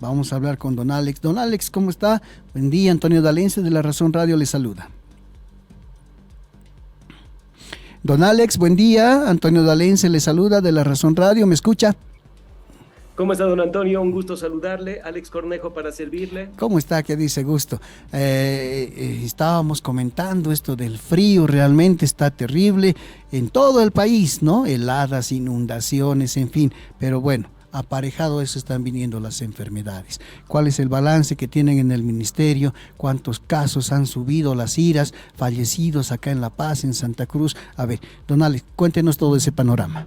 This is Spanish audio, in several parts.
Vamos a hablar con don Alex. Don Alex, ¿cómo está? Buen día, Antonio Dalense de La Razón Radio le saluda. Don Alex, buen día. Antonio Dalense le saluda de La Razón Radio. ¿Me escucha? ¿Cómo está, don Antonio? Un gusto saludarle. Alex Cornejo para servirle. ¿Cómo está? ¿Qué dice? Gusto. Estábamos comentando esto del frío, realmente está terrible en todo el país, ¿no? Heladas, inundaciones, en fin. Pero bueno, aparejado a eso están viniendo las enfermedades. ¿Cuál es el balance que tienen en el ministerio? ¿Cuántos casos han subido las iras, fallecidos acá en La Paz, en Santa Cruz? A ver, don Alex, cuéntenos todo ese panorama.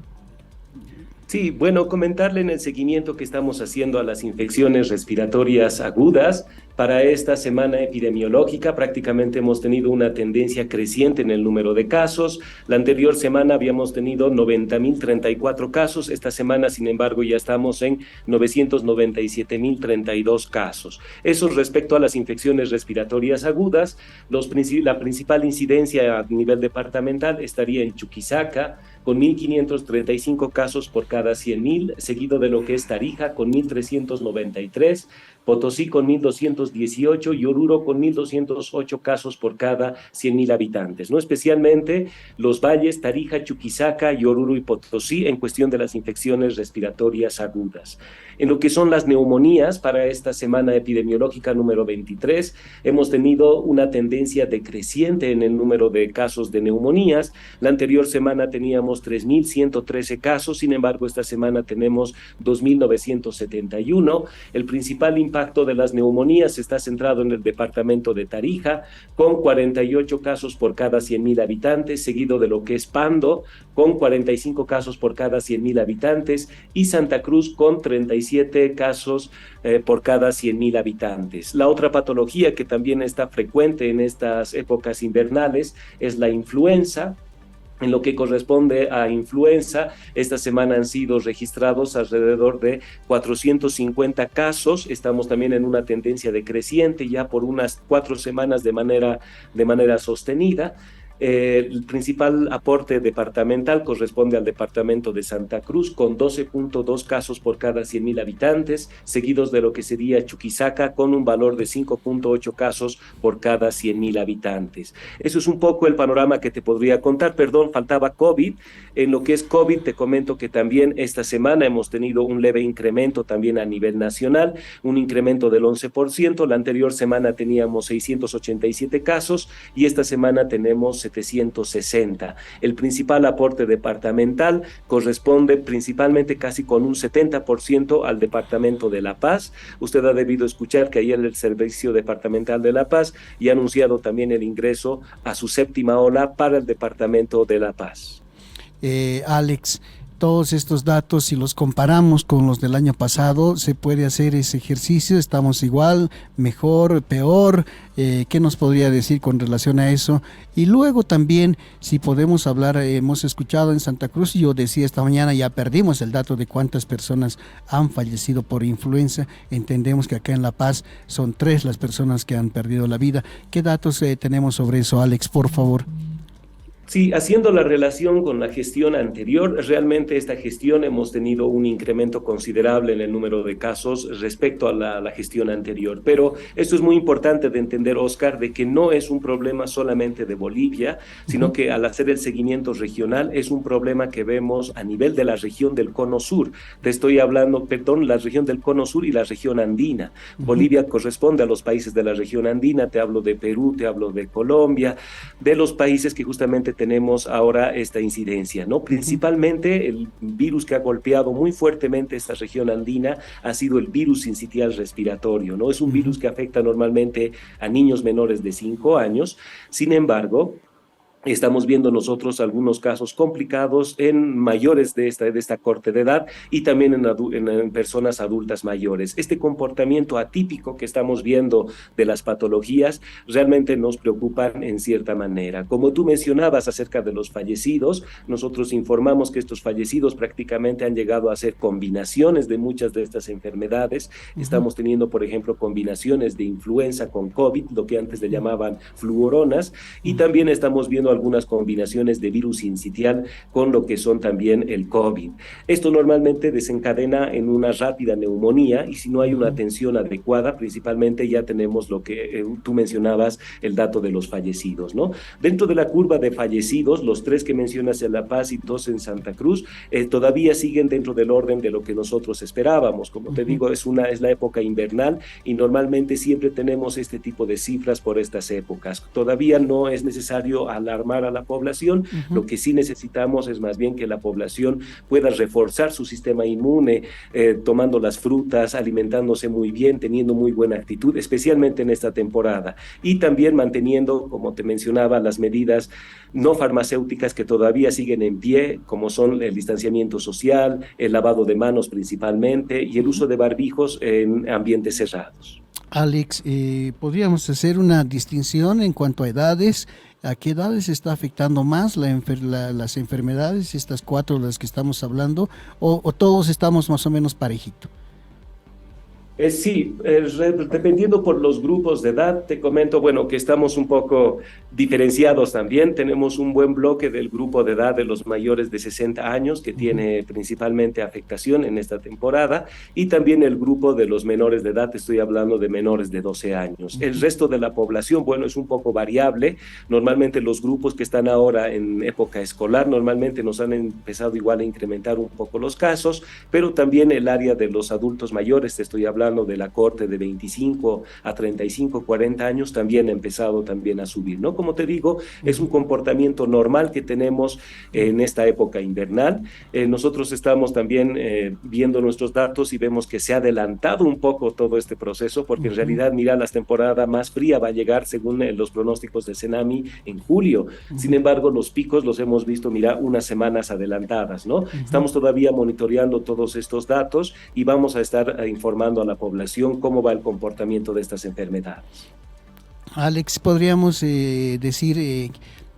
Sí, bueno, comentarle en el seguimiento que estamos haciendo a las infecciones respiratorias agudas. Para esta semana epidemiológica prácticamente hemos tenido una tendencia creciente en el número de casos. La anterior semana habíamos tenido 90.034 casos. Esta semana, sin embargo, ya estamos en 997.032 casos. Eso respecto a las infecciones respiratorias agudas. La principal incidencia a nivel departamental estaría en Chuquisaca, con 1.535 casos por cada 100.000, seguido de lo que es Tarija con 1.393, Potosí con 1.218 y Oruro con 1.208 casos por cada 100.000 habitantes, ¿no? Especialmente los valles Tarija, Chuquisaca y Oruro y Potosí en cuestión de las infecciones respiratorias agudas. En lo que son las neumonías, para esta semana epidemiológica número 23, hemos tenido una tendencia decreciente en el número de casos de neumonías. La anterior semana teníamos 3.113 casos, sin embargo, esta semana tenemos 2.971. El principal impacto de las neumonías está centrado en el departamento de Tarija, con 48 casos por cada 100.000 habitantes, seguido de lo que es Pando, con 45 casos por cada 100.000 habitantes, y Santa Cruz con 37 casos por cada 100.000 habitantes. La otra patología que también está frecuente en estas épocas invernales es la influenza. En lo que corresponde a influenza, esta semana han sido registrados alrededor de 450 casos. Estamos también en una tendencia decreciente ya por unas 4 semanas de manera sostenida. El principal aporte departamental corresponde al departamento de Santa Cruz, con 12.2 casos por cada 100.000 habitantes, seguidos de lo que sería Chuquisaca, con un valor de 5.8 casos por cada 100.000 habitantes. Eso es un poco el panorama que te podría contar. Perdón, faltaba COVID. En lo que es COVID, te comento que también esta semana hemos tenido un leve incremento también a nivel nacional, un incremento del 11%. La anterior semana teníamos 687 casos y esta semana tenemos 760. El principal aporte departamental corresponde principalmente casi con un 70% al departamento de La Paz. Usted ha debido escuchar que ayer el Servicio Departamental de La Paz ya ha anunciado también el ingreso a su 7ª ola para el departamento de La Paz. Alex, todos estos datos, si los comparamos con los del año pasado, ¿se puede hacer ese ejercicio? ¿Estamos igual, mejor, peor? ¿Qué nos podría decir con relación a eso? Y luego también, si podemos hablar, hemos escuchado en Santa Cruz, yo decía esta mañana, ya perdimos el dato de cuántas personas han fallecido por influenza. Entendemos que acá en La Paz son 3 las personas que han perdido la vida. ¿Qué datos tenemos sobre eso, Alex, por favor? Sí, haciendo la relación con la gestión anterior, realmente esta gestión hemos tenido un incremento considerable en el número de casos respecto a la gestión anterior. Pero esto es muy importante de entender, Oscar, de que no es un problema solamente de Bolivia, sino que al hacer el seguimiento regional es un problema que vemos a nivel de la región del Cono Sur. Te estoy hablando, la región del Cono Sur y la región andina. Bolivia corresponde a los países de la región andina, te hablo de Perú, te hablo de Colombia, de los países que justamente tenemos ahora esta incidencia, ¿no? Principalmente el virus que ha golpeado muy fuertemente esta región andina ha sido el virus sincitial respiratorio, ¿no? Es un virus que afecta normalmente a niños menores de 5 años. Sin embargo, estamos viendo nosotros algunos casos complicados en mayores de esta corte de edad y también en personas adultas mayores. Este comportamiento atípico que estamos viendo de las patologías realmente nos preocupan en cierta manera. Como tú mencionabas acerca de los fallecidos, nosotros informamos que estos fallecidos prácticamente han llegado a ser combinaciones de muchas de estas enfermedades. Estamos teniendo, por ejemplo, combinaciones de influenza con COVID, lo que antes le llamaban fluoronas, y también estamos viendo algunas combinaciones de virus sincitial con lo que son también el COVID. Esto normalmente desencadena en una rápida neumonía y si no hay una atención adecuada, principalmente ya tenemos lo que tú mencionabas, el dato de los fallecidos, ¿no? Dentro de la curva de fallecidos, los 3 que mencionas en La Paz y 2 en Santa Cruz, todavía siguen dentro del orden de lo que nosotros esperábamos. Como te digo, es la época invernal y normalmente siempre tenemos este tipo de cifras por estas épocas. Todavía no es necesario alarmar a la población, lo que sí necesitamos es más bien que la población pueda reforzar su sistema inmune, tomando las frutas, alimentándose muy bien, teniendo muy buena actitud, especialmente en esta temporada, y también manteniendo, como te mencionaba, las medidas no farmacéuticas que todavía siguen en pie, como son el distanciamiento social, el lavado de manos principalmente y el uso de barbijos en ambientes cerrados. Alex, ¿podríamos hacer una distinción en cuanto a edades? ¿A qué edades está afectando más las enfermedades, estas 4 de las que estamos hablando, o todos estamos más o menos parejito? Sí, dependiendo por los grupos de edad, te comento, bueno, que estamos un poco diferenciados también. Tenemos un buen bloque del grupo de edad de los mayores de 60 años, que tiene principalmente afectación en esta temporada, y también el grupo de los menores de edad, estoy hablando de menores de 12 años. El resto de la población, bueno, es un poco variable. Normalmente los grupos que están ahora en época escolar, normalmente nos han empezado igual a incrementar un poco los casos, pero también el área de los adultos mayores, te estoy hablando de la corte de 25 a 35, 40 años, también ha empezado también a subir, ¿no? Como te digo, es un comportamiento normal que tenemos en esta época invernal. Nosotros estamos también viendo nuestros datos y vemos que se ha adelantado un poco todo este proceso, porque en realidad, mira, la temporada más fría va a llegar, según los pronósticos de Cenami, en julio. Sin embargo, los picos los hemos visto, mira, unas semanas adelantadas, ¿no? Estamos todavía monitoreando todos estos datos y vamos a estar informando a la población cómo va el comportamiento de estas enfermedades. Alex, podríamos decir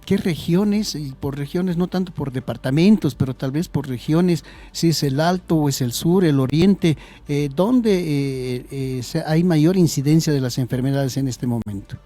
qué regiones, y por regiones no tanto por departamentos, pero tal vez por regiones, si es el Alto o es el Sur, el Oriente, ¿dónde hay mayor incidencia de las enfermedades en este momento?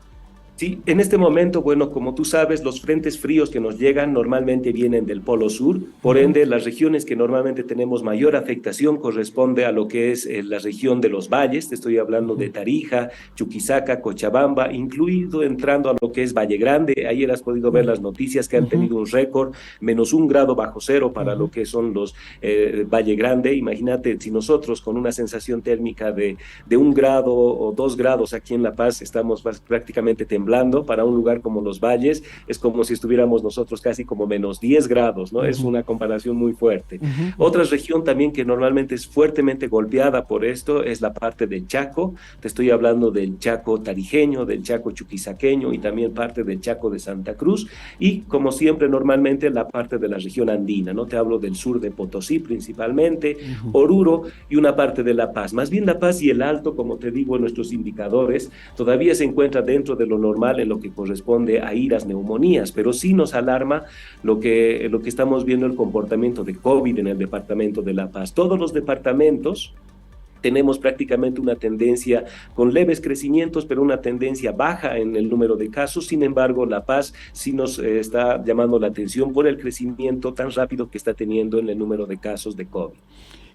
Sí, en este momento, bueno, como tú sabes, los frentes fríos que nos llegan normalmente vienen del Polo Sur, por ende, las regiones que normalmente tenemos mayor afectación corresponde a lo que es la región de los valles, te estoy hablando de Tarija, Chuquisaca, Cochabamba, incluido entrando a lo que es Valle Grande. Ayer has podido ver las noticias que han tenido un récord, -1 grado bajo cero para lo que son los Valle Grande. Imagínate, si nosotros con una sensación térmica de 1 grado o 2 grados aquí en La Paz estamos prácticamente temblando, para un lugar como los valles es como si estuviéramos nosotros casi como -10 grados, ¿no? Es una comparación muy fuerte. Otra región también que normalmente es fuertemente golpeada por esto es la parte del Chaco. Te estoy hablando del Chaco tarijeño, del Chaco chuquisaqueño y también parte del Chaco de Santa Cruz, y como siempre normalmente la parte de la región andina, ¿no? Te hablo del sur de Potosí principalmente, Oruro y una parte de La Paz. Más bien La Paz y el Alto, como te digo, en nuestros indicadores todavía se encuentra dentro de lo normal en lo que corresponde a iras, neumonías, pero sí nos alarma lo que estamos viendo, el comportamiento de COVID en el departamento de La Paz. Todos los departamentos tenemos prácticamente una tendencia con leves crecimientos, pero una tendencia baja en el número de casos. Sin embargo, La Paz sí nos está llamando la atención por el crecimiento tan rápido que está teniendo en el número de casos de COVID.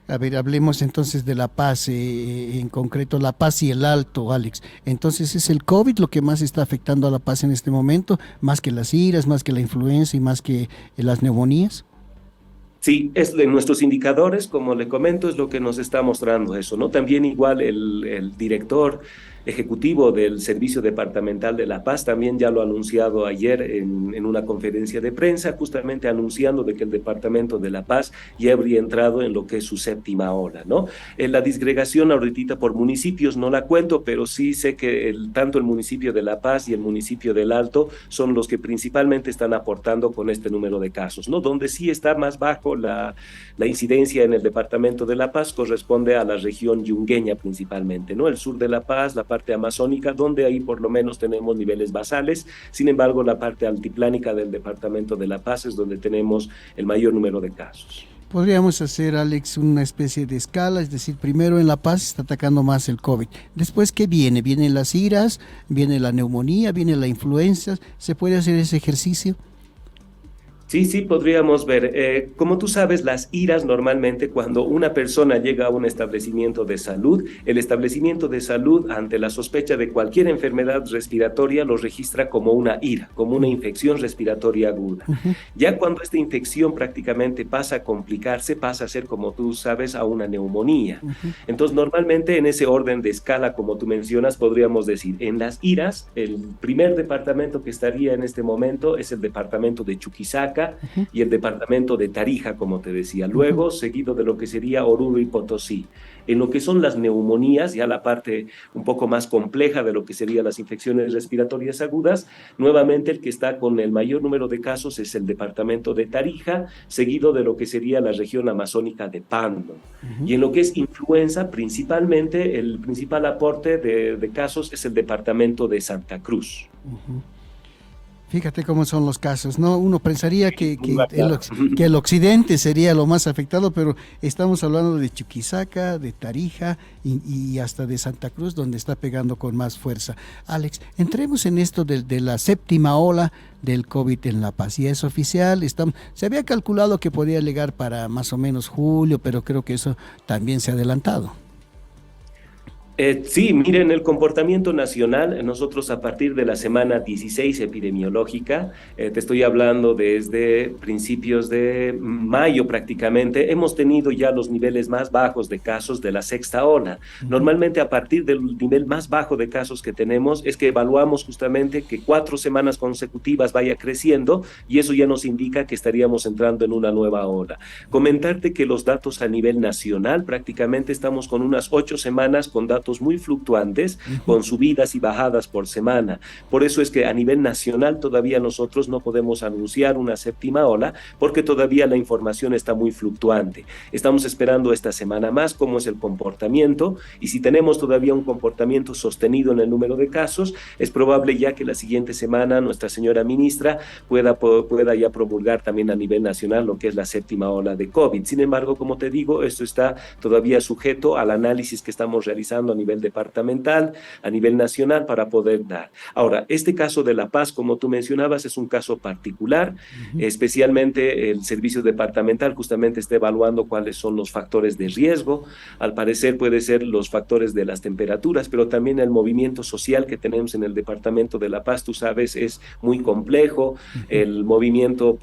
A ver, hablemos entonces de La Paz, en concreto La Paz y el Alto, Alex. Entonces, ¿es el COVID lo que más está afectando a La Paz en este momento, más que las iras, más que la influenza y más que las neumonías? Sí, es de nuestros indicadores, como le comento, es lo que nos está mostrando eso, ¿no? También igual el director ejecutivo del Servicio Departamental de La Paz también ya lo ha anunciado ayer en una conferencia de prensa, justamente anunciando de que el Departamento de La Paz ya habría entrado en lo que es su 7ª ola, ¿no? La disgregación ahorita por municipios no la cuento, pero sí sé que tanto el municipio de La Paz y el municipio del Alto son los que principalmente están aportando con este número de casos, ¿no? Donde sí está más bajo la incidencia en el Departamento de La Paz corresponde a la región yungueña principalmente, ¿no? El sur de La Paz, la parte amazónica, donde ahí por lo menos tenemos niveles basales. Sin embargo, la parte altiplánica del departamento de La Paz es donde tenemos el mayor número de casos. Podríamos hacer, Alex, una especie de escala, es decir, primero en La Paz está atacando más el COVID. Después, ¿qué viene? Vienen las iras, viene la neumonía, viene la influenza. ¿Se puede hacer ese ejercicio? Sí, sí, podríamos ver. Como tú sabes, las IRAs normalmente cuando una persona llega a un establecimiento de salud, el establecimiento de salud ante la sospecha de cualquier enfermedad respiratoria lo registra como una IRA, como una infección respiratoria aguda. Ujú, Ya cuando esta infección prácticamente pasa a complicarse, pasa a ser, como tú sabes, a una neumonía. ujú, Entonces, normalmente en ese orden de escala, como tú mencionas, podríamos decir, en las IRAs, el primer departamento que estaría en este momento es el departamento de Chuquisaca ujú, y el departamento de Tarija, como te decía. ujú. Luego, seguido de lo que sería Oruro y Potosí. En lo que son las neumonías, ya la parte un poco más compleja de lo que serían las infecciones respiratorias agudas, nuevamente el que está con el mayor número de casos es el departamento de Tarija, seguido de lo que sería la región amazónica de Pando. Ujú, Y en lo que es influenza, principalmente el principal aporte de casos es el departamento de Santa Cruz. ujú. Fíjate cómo son los casos, ¿no? Uno pensaría Muy variado. que el occidente sería lo más afectado, pero estamos hablando de Chuquisaca, de Tarija y hasta de Santa Cruz, donde está pegando con más fuerza. Alex, entremos en esto de la séptima ola del COVID en La Paz. Y es oficial, se había calculado que podía llegar para más o menos julio, pero creo que eso también se ha adelantado. Sí, miren, el comportamiento nacional, nosotros a partir de la semana 16 epidemiológica, te estoy hablando desde principios de mayo prácticamente, hemos tenido ya los niveles más bajos de casos de la sexta ola. Ujú, Normalmente a partir del nivel más bajo de casos que tenemos es que evaluamos justamente que 4 semanas consecutivas vaya creciendo y eso ya nos indica que estaríamos entrando en una nueva ola. Comentarte que los datos a nivel nacional prácticamente estamos con unas 8 semanas con datos muy fluctuantes, ujú, con subidas y bajadas por semana. Por eso es que a nivel nacional todavía nosotros no podemos anunciar una séptima ola porque todavía la información está muy fluctuante. Estamos esperando esta semana más cómo es el comportamiento y si tenemos todavía un comportamiento sostenido en el número de casos, es probable ya que la siguiente semana nuestra señora ministra pueda ya promulgar también a nivel nacional lo que es la séptima ola de COVID. Sin embargo, como te digo, esto está todavía sujeto al análisis que estamos realizando a nivel departamental, a nivel nacional, para poder dar. Ahora, este caso de La Paz, como tú mencionabas, es un caso particular, ujú, especialmente el servicio departamental justamente está evaluando cuáles son los factores de riesgo. Al parecer puede ser los factores de las temperaturas, pero también el movimiento social que tenemos en el departamento de La Paz, tú sabes, es muy complejo. ujú. El movimiento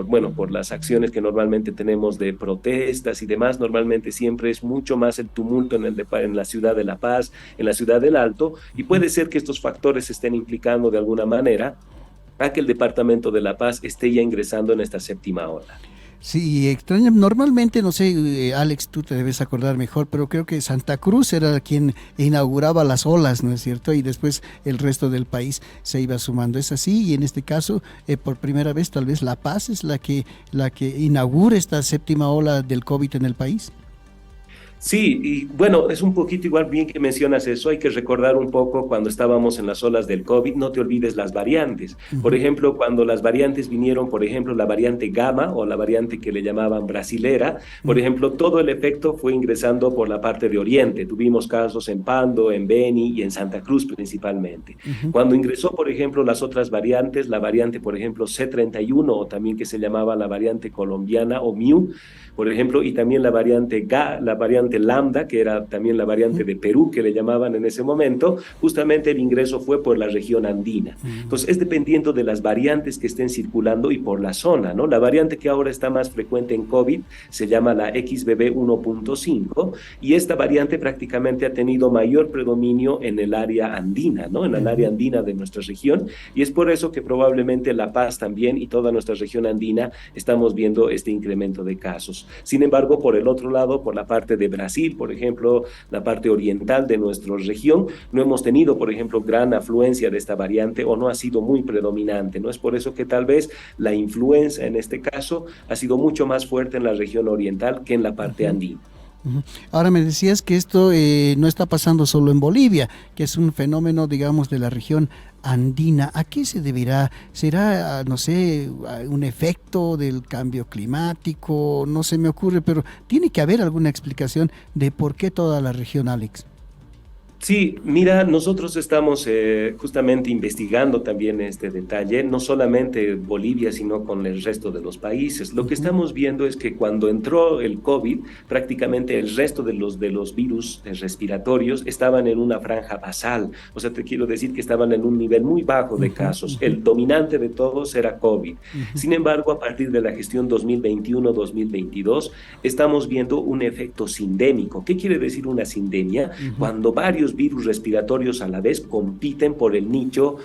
bueno, por las acciones que normalmente tenemos de protestas y demás, normalmente siempre es mucho más el tumulto en la ciudad de La Paz, en la ciudad del Alto, y puede ser que estos factores estén implicando de alguna manera a que el departamento de La Paz esté ya ingresando en esta séptima ola. Sí, extraño. Normalmente, no sé, Alex, tú te debes acordar mejor, pero creo que Santa Cruz era quien inauguraba las olas, ¿no es cierto? Y después el resto del país se iba sumando. Es así, y en este caso, por primera vez, tal vez La Paz es la que inaugura esta séptima ola del COVID en el país. Sí, y bueno, es un poquito igual bien que mencionas eso, hay que recordar un poco cuando estábamos en las olas del COVID, no te olvides las variantes. Por Ujú, ejemplo, cuando las variantes vinieron, por ejemplo, la variante gamma o la variante que le llamaban brasilera, por ujú, ejemplo, todo el efecto fue ingresando por la parte de Oriente. Tuvimos casos en Pando, en Beni y en Santa Cruz principalmente. ujú, Cuando ingresó, por ejemplo, las otras variantes, la variante, por ejemplo, C31 o también que se llamaba la variante colombiana o Mu, por ejemplo, y también la variante Lambda, que era también la variante ujú, de Perú, que le llamaban en ese momento, justamente el ingreso fue por la región andina. ujú, Entonces, es dependiendo de las variantes que estén circulando y por la zona, ¿no? La variante que ahora está más frecuente en COVID se llama la XBB 1.5 y esta variante prácticamente ha tenido mayor predominio en el área andina, ¿no? En el área ujú. andina de nuestra región y es por eso que probablemente La Paz también y toda nuestra región andina estamos viendo este incremento de casos. Sin embargo, por el otro lado, por la parte de Brasil, por ejemplo, la parte oriental de nuestra región, no hemos tenido, por ejemplo, gran afluencia de esta variante o no ha sido muy predominante, ¿no? Es por eso que tal vez la influencia en este caso ha sido mucho más fuerte en la región oriental que en la parte Ujú. andina. Ujú. Ahora me decías que esto no está pasando solo en Bolivia, que es un fenómeno, digamos, de la región andina. ¿A qué se deberá? ¿Será, no sé, un efecto del cambio climático? No se me ocurre, pero tiene que haber alguna explicación de por qué toda la región, Alex. Sí, mira, nosotros estamos justamente investigando también este detalle, no solamente Bolivia, sino con el resto de los países. Lo que Ujú, estamos viendo es que cuando entró el COVID, prácticamente el resto de los virus respiratorios estaban en una franja basal. O sea, te quiero decir que estaban en un nivel muy bajo de ujú, casos. ujú, El dominante de todos era COVID. ujú, Sin embargo, a partir de la gestión 2021-2022, estamos viendo un efecto sindémico. ¿Qué quiere decir una sindemia? ujú, Cuando varios virus respiratorios a la vez compiten por el nicho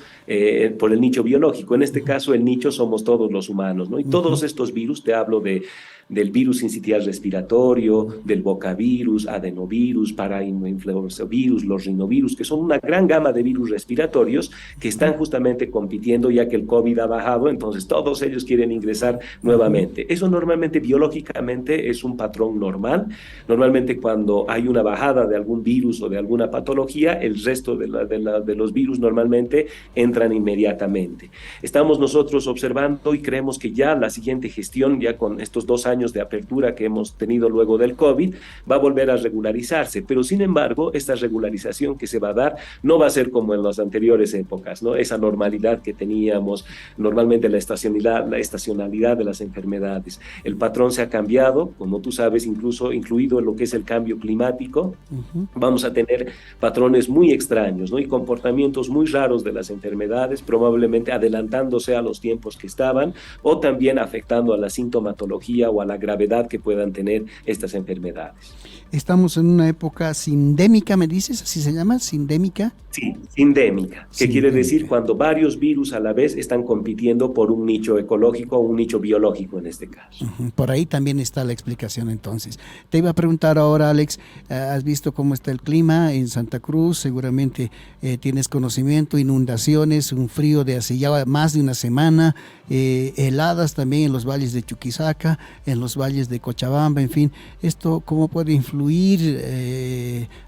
biológico. En este ujú, caso, el nicho somos todos los humanos, ¿no? Y ujú, todos estos virus, te hablo del virus sincitial respiratorio, del bocavirus, adenovirus, parainfluenzovirus, los rinovirus, que son una gran gama de virus respiratorios que están justamente compitiendo ya que el COVID ha bajado, entonces todos ellos quieren ingresar ujú. nuevamente. Eso normalmente biológicamente es un patrón normal. Normalmente cuando hay una bajada de algún virus o de alguna patología, el resto de los virus normalmente entran inmediatamente. Estamos nosotros observando y creemos que ya la siguiente gestión, ya con estos 2 años de apertura que hemos tenido luego del COVID, va a volver a regularizarse. Pero sin embargo, esta regularización que se va a dar no va a ser como en las anteriores épocas, ¿no? Esa normalidad que teníamos, normalmente la estacionalidad de las enfermedades. El patrón se ha cambiado, como tú sabes, incluso incluido en lo que es el cambio climático. Ujú. Vamos a tener patrones muy extraños, ¿no? Y comportamientos muy raros de las enfermedades, probablemente adelantándose a los tiempos que estaban o también afectando a la sintomatología o a la gravedad que puedan tener estas enfermedades. Estamos en una época sindémica, ¿me dices? ¿Así se llama? ¿Sindémica? Sí, sindémica, que quiere decir Sindémica. cuando varios virus a la vez están compitiendo por un nicho ecológico o un nicho biológico en este caso. Ujú, por ahí también está la explicación entonces. Te iba a preguntar ahora, Alex, ¿has visto cómo está el clima en Santa Cruz? Seguramente tienes conocimiento, inundaciones, un frío de hace ya más de una semana, heladas también en los valles de Chuquisaca, en los valles de Cochabamba, en fin. ¿Esto cómo puede influir,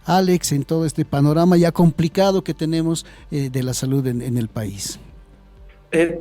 Alex, en todo este panorama ya complicado que tenemos de la salud en el país?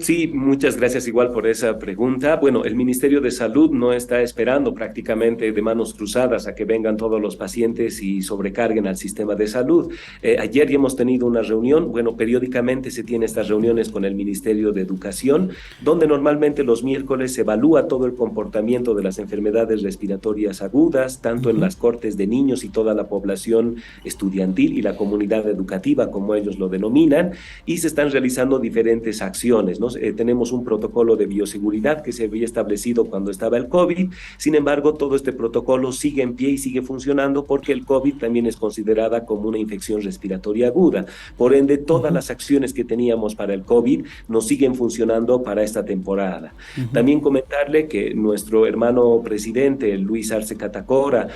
Sí, muchas gracias igual por esa pregunta. Bueno, el Ministerio de Salud no está esperando prácticamente de manos cruzadas a que vengan todos los pacientes y sobrecarguen al sistema de salud. Ayer ya hemos tenido una reunión, bueno, periódicamente se tienen estas reuniones con el Ministerio de Educación, donde normalmente los miércoles se evalúa todo el comportamiento de las enfermedades respiratorias agudas, tanto en Ujú, las cortes de niños y toda la población estudiantil y la comunidad educativa, como ellos lo denominan, y se están realizando diferentes acciones, ¿no? Tenemos un protocolo de bioseguridad que se había establecido cuando estaba el COVID, sin embargo, todo este protocolo sigue en pie y sigue funcionando porque el COVID también es considerada como una infección respiratoria aguda. Por ende, todas ujú, las acciones que teníamos para el COVID nos siguen funcionando para esta temporada. ujú, También comentarle que nuestro hermano presidente, Luis Arce Catacora,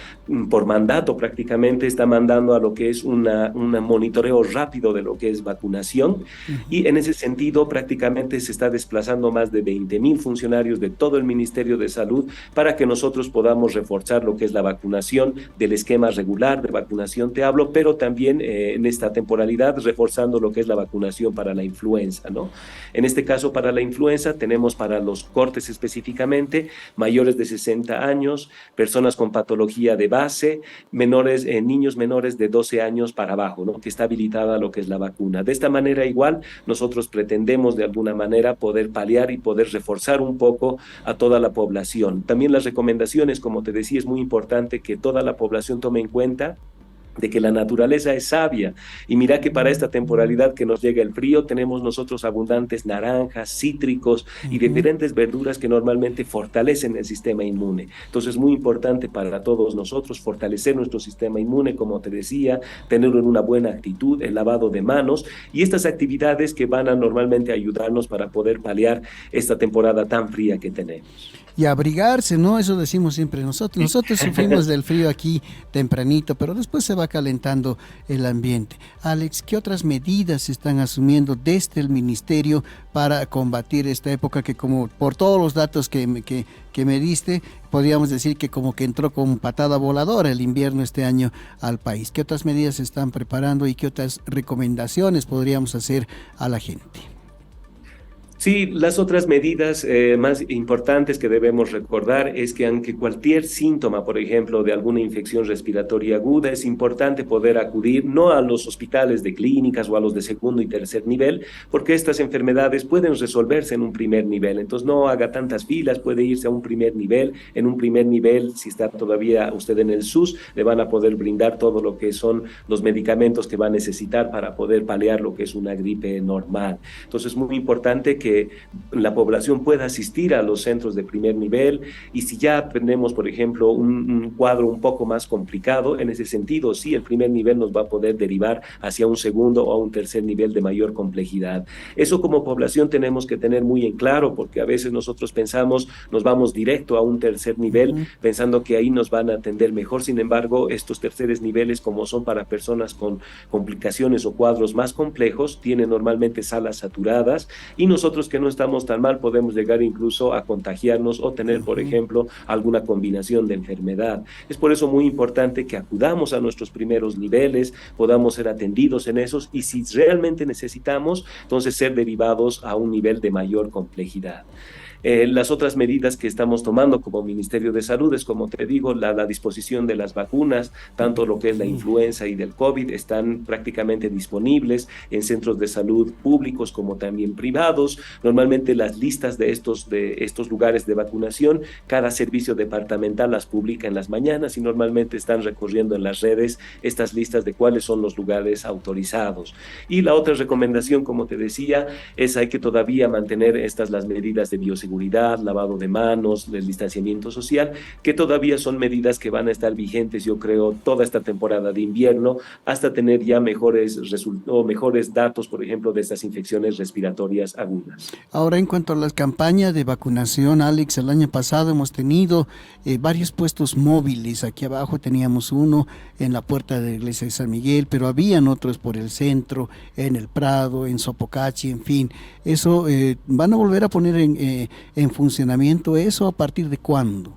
por mandato prácticamente está mandando a lo que es un monitoreo rápido de lo que es vacunación ujú. y en ese sentido prácticamente se está desplazando más de 20.000 funcionarios de todo el Ministerio de Salud para que nosotros podamos reforzar lo que es la vacunación del esquema regular de vacunación, te hablo, pero también en esta temporalidad reforzando lo que es la vacunación para la influenza, ¿no? En este caso, para la influenza, tenemos para los cortes específicamente mayores de 60 años, personas con patología de base, niños menores de 12 años para abajo, ¿no? Que está habilitada lo que es la vacuna. De esta manera, igual, nosotros pretendemos de alguna manera poder paliar y poder reforzar un poco a toda la población. También las recomendaciones, como te decía, es muy importante que toda la población tome en cuenta de que la naturaleza es sabia. Y mira que para esta temporalidad que nos llega el frío, tenemos nosotros abundantes naranjas, cítricos y Ujú. diferentes verduras que normalmente fortalecen el sistema inmune. Entonces es muy importante para todos nosotros fortalecer nuestro sistema inmune, como te decía, tenerlo en una buena actitud, el lavado de manos y estas actividades que van a normalmente ayudarnos para poder paliar esta temporada tan fría que tenemos. Y abrigarse, ¿no? Eso decimos siempre nosotros. Sí. Nosotros sufrimos del frío aquí tempranito, pero después se va calentando el ambiente. Alex, ¿qué otras medidas se están asumiendo desde el ministerio para combatir esta época que, como por todos los datos que me diste, podríamos decir que como que entró con patada voladora el invierno este año al país? ¿Qué otras medidas se están preparando y qué otras recomendaciones podríamos hacer a la gente? Sí, las otras medidas más importantes que debemos recordar es que aunque cualquier síntoma, por ejemplo, de alguna infección respiratoria aguda, es importante poder acudir no a los hospitales de clínicas o a los de segundo y tercer nivel, porque estas enfermedades pueden resolverse en un primer nivel. Entonces no haga tantas filas, puede irse a un primer nivel. En un primer nivel, si está todavía usted en el SUS, le van a poder brindar todo lo que son los medicamentos que va a necesitar para poder paliar lo que es una gripe normal. Entonces es muy importante que la población pueda asistir a los centros de primer nivel, y si ya tenemos, por ejemplo, un cuadro un poco más complicado, en ese sentido, sí, el primer nivel nos va a poder derivar hacia un segundo o a un tercer nivel de mayor complejidad. Eso como población tenemos que tener muy en claro, porque a veces nosotros pensamos, nos vamos directo a un tercer nivel, pensando que ahí nos van a atender mejor. Sin embargo, estos terceros niveles, como son para personas con complicaciones o cuadros más complejos, tienen normalmente salas saturadas, y nosotros que no estamos tan mal podemos llegar incluso a contagiarnos o tener, por ejemplo, alguna combinación de enfermedad. Es por eso muy importante que acudamos a nuestros primeros niveles, podamos ser atendidos en esos, y si realmente necesitamos, entonces ser derivados a un nivel de mayor complejidad. Las otras medidas que estamos tomando como Ministerio de Salud es, como te digo, la disposición de las vacunas, tanto lo que es la influenza y del COVID, están prácticamente disponibles en centros de salud públicos como también privados. Normalmente las listas de estos lugares de vacunación, cada servicio departamental las publica en las mañanas, y normalmente están recorriendo en las redes estas listas de cuáles son los lugares autorizados. Y la otra recomendación, como te decía, es hay que todavía mantener las medidas de bioseguridad, lavado de manos, el distanciamiento social, que todavía son medidas que van a estar vigentes, yo creo, toda esta temporada de invierno, hasta tener ya mejores datos, por ejemplo, de estas infecciones respiratorias agudas. Ahora, en cuanto a las campañas de vacunación, Alex, el año pasado hemos tenido varios puestos móviles. Aquí abajo teníamos uno en la puerta de la iglesia de San Miguel, pero habían otros por el centro, en el Prado, en Sopocachi, en fin. Eso, ¿van a volver a poner en funcionamiento eso? ¿A partir de cuándo?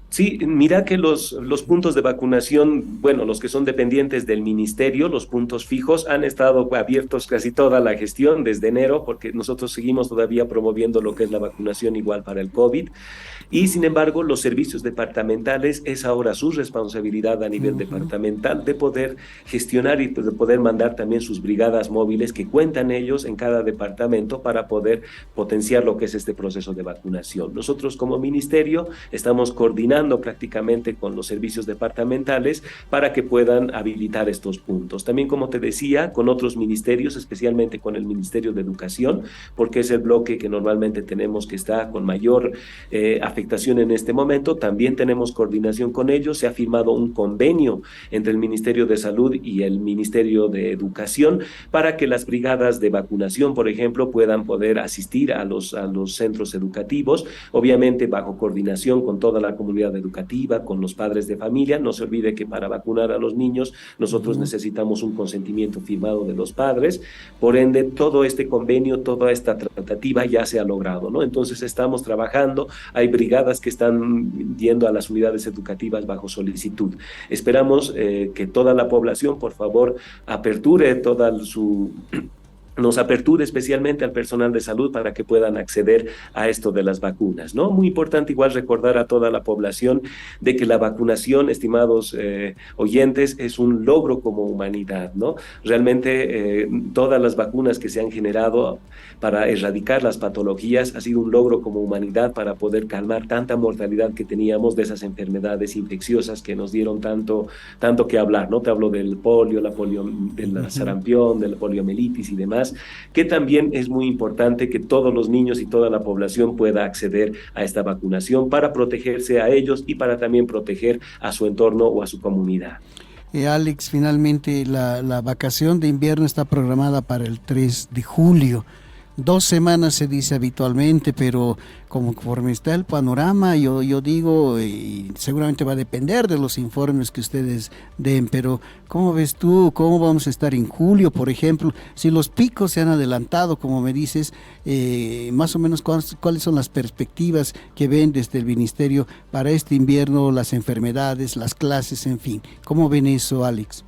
Sí, mira que los puntos de vacunación, bueno, los que son dependientes del ministerio, los puntos fijos, han estado abiertos casi toda la gestión desde enero, porque nosotros seguimos todavía promoviendo lo que es la vacunación igual para el COVID. Y sin embargo, los servicios departamentales es ahora su responsabilidad a nivel departamental de poder gestionar y de poder mandar también sus brigadas móviles que cuentan ellos en cada departamento para poder potenciar lo que es este proceso de vacunación. Nosotros como ministerio estamos coordinando prácticamente con los servicios departamentales para que puedan habilitar estos puntos. También, como te decía, con otros ministerios, especialmente con el Ministerio de Educación, porque es el bloque que normalmente tenemos que está con mayor afectación en este momento. También tenemos coordinación con ellos. Se ha firmado un convenio entre el Ministerio de Salud y el Ministerio de Educación para que las brigadas de vacunación, por ejemplo, puedan poder asistir a los centros educativos, obviamente bajo coordinación con toda la comunidad educativa, con los padres de familia. No se olvide que para vacunar a los niños nosotros necesitamos un consentimiento firmado de los padres. Por ende, todo este convenio, toda esta tratativa ya se ha logrado, ¿no? Entonces estamos trabajando, hay brigadas que están yendo a las unidades educativas bajo solicitud. Esperamos que toda la población, por favor, nos aperture especialmente al personal de salud para que puedan acceder a esto de las vacunas, ¿no? Muy importante igual recordar a toda la población de que la vacunación, estimados oyentes, es un logro como humanidad, ¿no? Realmente todas las vacunas que se han generado para erradicar las patologías ha sido un logro como humanidad para poder calmar tanta mortalidad que teníamos de esas enfermedades infecciosas que nos dieron tanto que hablar, ¿no? Te hablo del polio, del sarampión, de la poliomielitis y demás, que también es muy importante que todos los niños y toda la población pueda acceder a esta vacunación para protegerse a ellos y para también proteger a su entorno o a su comunidad. Alex, finalmente la vacación de invierno está programada para el 3 de julio. 2 semanas se dice habitualmente, pero conforme está el panorama, yo digo, y seguramente va a depender de los informes que ustedes den, pero ¿cómo ves tú? ¿Cómo vamos a estar en julio, por ejemplo? Si los picos se han adelantado, como me dices, más o menos cuáles son las perspectivas que ven desde el ministerio para este invierno, las enfermedades, las clases, en fin. ¿Cómo ven eso, Alex?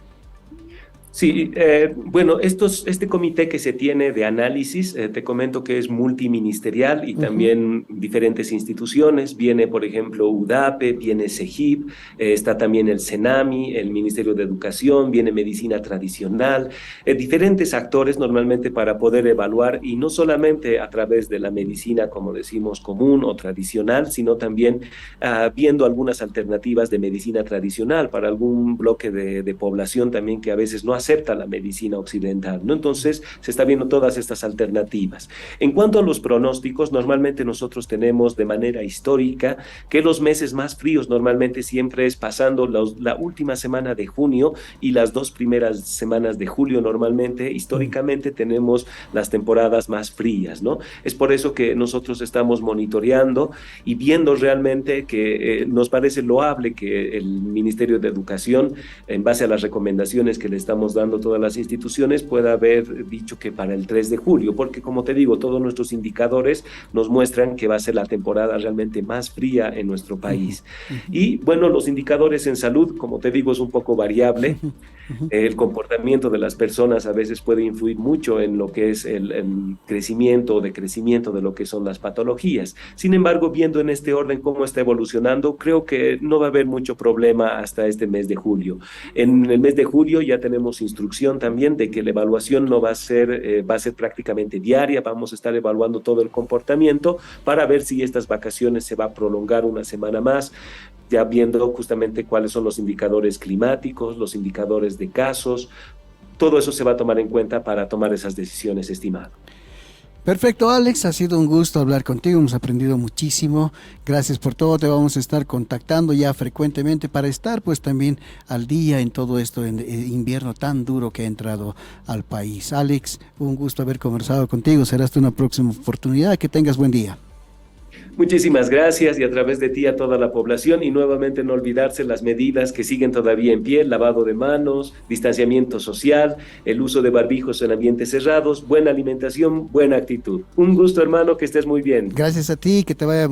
Sí, bueno, este comité que se tiene de análisis, te comento que es multiministerial y Ujú. también diferentes instituciones. Viene, por ejemplo, UDAPE, viene CEGIP, está también el CENAMI, el Ministerio de Educación, viene Medicina Tradicional, diferentes actores normalmente para poder evaluar y no solamente a través de la medicina, como decimos, común o tradicional, sino también viendo algunas alternativas de medicina tradicional para algún bloque de población también que a veces no acepta la medicina occidental, ¿no? Entonces, se está viendo todas estas alternativas. En cuanto a los pronósticos, normalmente nosotros tenemos de manera histórica que los meses más fríos normalmente siempre es pasando la última semana de junio y las dos primeras semanas de julio normalmente, Mm. históricamente tenemos las temporadas más frías, ¿no? Es por eso que nosotros estamos monitoreando y viendo realmente que nos parece loable que el Ministerio de Educación, en base a las recomendaciones que le estamos dando a todas las instituciones, pueda haber dicho que para el 3 de julio, porque como te digo, todos nuestros indicadores nos muestran que va a ser la temporada realmente más fría en nuestro Ujú, país. ujú, Y bueno, los indicadores en salud, como te digo, es un poco variable. ujú, ujú. El comportamiento de las personas a veces puede influir mucho en lo que es el crecimiento o decrecimiento de lo que son las patologías. Sin embargo, viendo en este orden cómo está evolucionando, creo que no va a haber mucho problema hasta este mes de julio. En el mes de julio ya tenemos instrucción también de que la evaluación no va a ser prácticamente diaria, vamos a estar evaluando todo el comportamiento para ver si estas vacaciones se va a prolongar una semana más, ya viendo justamente cuáles son los indicadores climáticos, los indicadores de casos, todo eso se va a tomar en cuenta para tomar esas decisiones, estimado. Perfecto, Alex, ha sido un gusto hablar contigo, hemos aprendido muchísimo. Gracias por todo, te vamos a estar contactando ya frecuentemente para estar pues también al día en todo esto en invierno tan duro que ha entrado al país. Alex, un gusto haber conversado contigo, será hasta una próxima oportunidad, que tengas buen día. Muchísimas gracias y a través de ti a toda la población y nuevamente no olvidarse las medidas que siguen todavía en pie, lavado de manos, distanciamiento social, el uso de barbijos en ambientes cerrados, buena alimentación, buena actitud. Un gusto hermano, que estés muy bien. Gracias a ti, que te vaya